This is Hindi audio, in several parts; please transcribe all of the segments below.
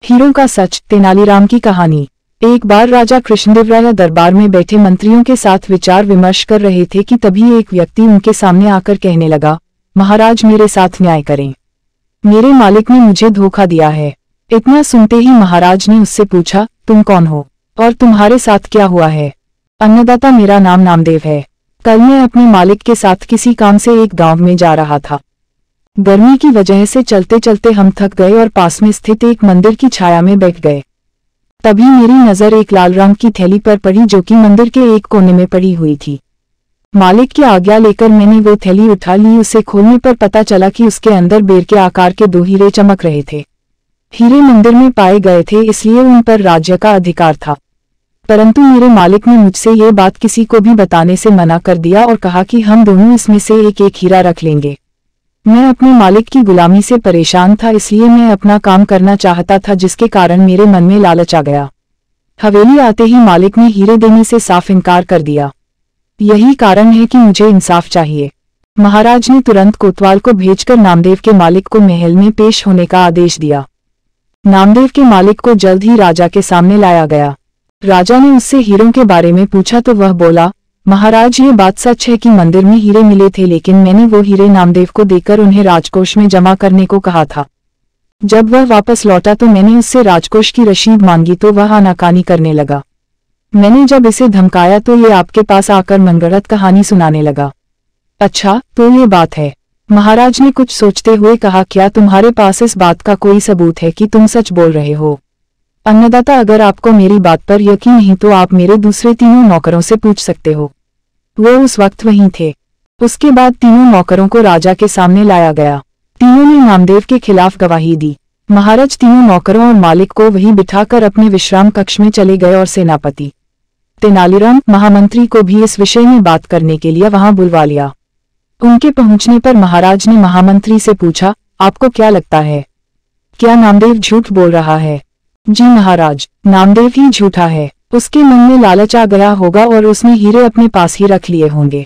हीरों का सच, तेनालीराम की कहानी। एक बार राजा कृष्णदेवराय दरबार में बैठे मंत्रियों के साथ विचार विमर्श कर रहे थे कि तभी एक व्यक्ति उनके सामने आकर कहने लगा, महाराज मेरे साथ न्याय करें, मेरे मालिक ने मुझे धोखा दिया है। इतना सुनते ही महाराज ने उससे पूछा, तुम कौन हो और तुम्हारे साथ क्या हुआ है? अन्नदाता, मेरा नाम नामदेव है। कल मैं अपने मालिक के साथ किसी काम से एक गांव में जा रहा था। गर्मी की वजह से चलते चलते हम थक गए और पास में स्थित एक मंदिर की छाया में बैठ गए। तभी मेरी नजर एक लाल रंग की थैली पर पड़ी जो कि मंदिर के एक कोने में पड़ी हुई थी। मालिक की आज्ञा लेकर मैंने वो थैली उठा ली। उसे खोलने पर पता चला कि उसके अंदर बेर के आकार के 2 हीरे चमक रहे थे। हीरे मंदिर में पाए गए थे, इसलिए उन पर राज्य का अधिकार था। परंतु मेरे मालिक ने मुझसे ये बात किसी को भी बताने से मना कर दिया और कहा कि हम दोनों इसमें से एक एक हीरा रख लेंगे। मैं अपने मालिक की गुलामी से परेशान था, इसलिए मैं अपना काम करना चाहता था, जिसके कारण मेरे मन में लालच आ गया। हवेली आते ही मालिक ने हीरे देने से साफ इनकार कर दिया। यही कारण है कि मुझे इंसाफ चाहिए। महाराज ने तुरंत कोतवाल को भेजकर नामदेव के मालिक को महल में पेश होने का आदेश दिया। नामदेव के मालिक को जल्द ही राजा के सामने लाया गया। राजा ने उससे हीरों के बारे में पूछा तो वह बोला, महाराज ये बात सच है कि मंदिर में हीरे मिले थे, लेकिन मैंने वो हीरे नामदेव को देकर उन्हें राजकोष में जमा करने को कहा था। जब वह वापस लौटा तो मैंने उससे राजकोष की रसीद मांगी तो वह आनाकानी करने लगा। मैंने जब इसे धमकाया तो ये आपके पास आकर मनगढ़ंत कहानी सुनाने लगा। अच्छा, तो ये बात है? महाराज ने कुछ सोचते हुए कहा, क्या तुम्हारे पास इस बात का कोई सबूत है कि तुम सच बोल रहे हो? अन्नदाता, अगर आपको मेरी बात पर यकीन नहीं तो आप मेरे दूसरे 3 नौकरों से पूछ सकते हो। वो उस वक्त वहीं थे। उसके बाद 3 नौकरों को राजा के सामने लाया गया। तीनों ने नामदेव के खिलाफ गवाही दी। महाराज 3 नौकरों और मालिक को वहीं बिठाकर अपने विश्राम कक्ष में चले गए और सेनापति तेनालीराम महामंत्री को भी इस विषय में बात करने के लिए वहां बुलवा लिया। उनके पहुंचने पर महाराज ने महामंत्री से पूछा, आपको क्या लगता है, क्या नामदेव झूठ बोल रहा है? जी महाराज, नामदेव ही झूठा है। उसके मन में लालच आ गया होगा और उसने हीरे अपने पास ही रख लिए होंगे।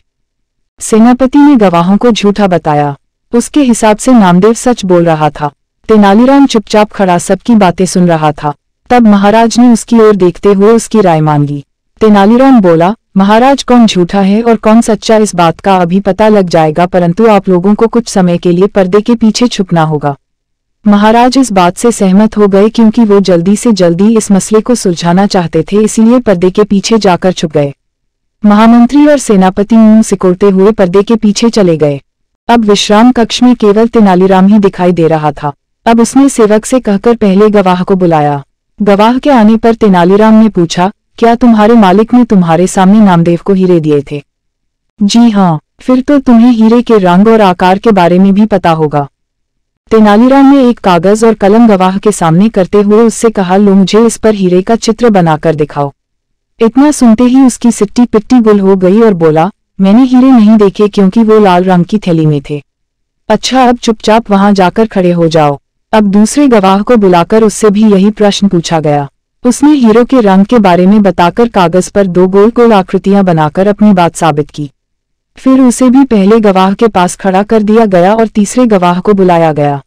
सेनापति ने गवाहों को झूठा बताया। उसके हिसाब से नामदेव सच बोल रहा था। तेनालीराम चुपचाप खड़ा सबकी बातें सुन रहा था। तब महाराज ने उसकी ओर देखते हुए उसकी राय मांगी। तेनालीराम बोला, महाराज कौन झूठा है और कौन सच्चा इस बात का अभी पता लग जाएगा, परंतु आप लोगों को कुछ समय के लिए पर्दे के पीछे छुपना होगा। महाराज इस बात से सहमत हो गए क्योंकि वो जल्दी से जल्दी इस मसले को सुलझाना चाहते थे, इसीलिए पर्दे के पीछे जाकर छुप गए। महामंत्री और सेनापति मुंह सिकोड़ते हुए पर्दे के पीछे चले गए। अब विश्राम कक्ष में केवल तेनालीराम ही दिखाई दे रहा था। अब उसने सेवक से कहकर पहले गवाह को बुलाया। गवाह के आने पर तेनालीराम ने पूछा, क्या तुम्हारे मालिक ने तुम्हारे सामने नामदेव को हीरे दिए थे? जी हाँ। फिर तो तुम्हें हीरे के रंग और आकार के बारे में भी पता होगा। तेनालीराम ने एक कागज और कलम गवाह के सामने करते हुए उससे कहा, लो मुझे इस पर हीरे का चित्र बनाकर दिखाओ। इतना सुनते ही उसकी सिट्टी पिट्टी गुल हो गई और बोला, मैंने हीरे नहीं देखे क्योंकि वो लाल रंग की थैली में थे। अच्छा, अब चुपचाप वहां जाकर खड़े हो जाओ। अब दूसरे गवाह को बुलाकर उससे भी यही प्रश्न पूछा गया। उसने हीरों के रंग के बारे में बताकर कागज पर 2 गोल गोल आकृतियां बनाकर अपनी बात साबित की। फिर उसे भी पहले गवाह के पास खड़ा कर दिया गया और तीसरे गवाह को बुलाया गया।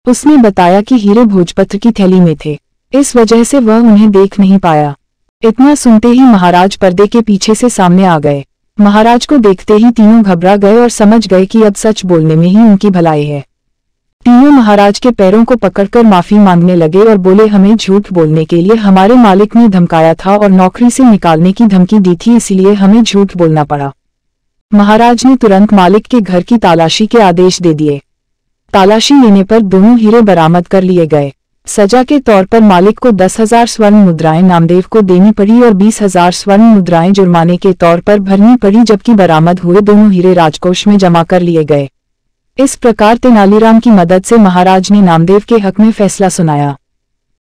उसने बताया कि हीरे भोजपत्र की थैली में थे, इस वजह से वह उन्हें देख नहीं पाया। इतना सुनते ही महाराज पर्दे के पीछे से सामने आ गए। महाराज को देखते ही तीनों घबरा गए और समझ गए कि अब सच बोलने में ही उनकी भलाई है। तीनों महाराज के पैरों को पकड़कर माफी मांगने लगे और बोले, हमें झूठ बोलने के लिए हमारे मालिक ने धमकाया था और नौकरी से निकालने की धमकी दी थी, इसलिए हमें झूठ बोलना पड़ा। महाराज ने तुरंत मालिक के घर की तलाशी के आदेश दे दिए। तलाशी लेने पर दोनों हीरे बरामद कर लिए गए। सजा के तौर पर मालिक को 10,000 स्वर्ण मुद्राएं नामदेव को देनी पड़ी और 20,000 स्वर्ण मुद्राएं जुर्माने के तौर पर भरनी पड़ी, जबकि बरामद हुए दोनों हीरे राजकोष में जमा कर लिए गए। इस प्रकार तेनालीराम की मदद से महाराज ने नामदेव के हक में फैसला सुनाया।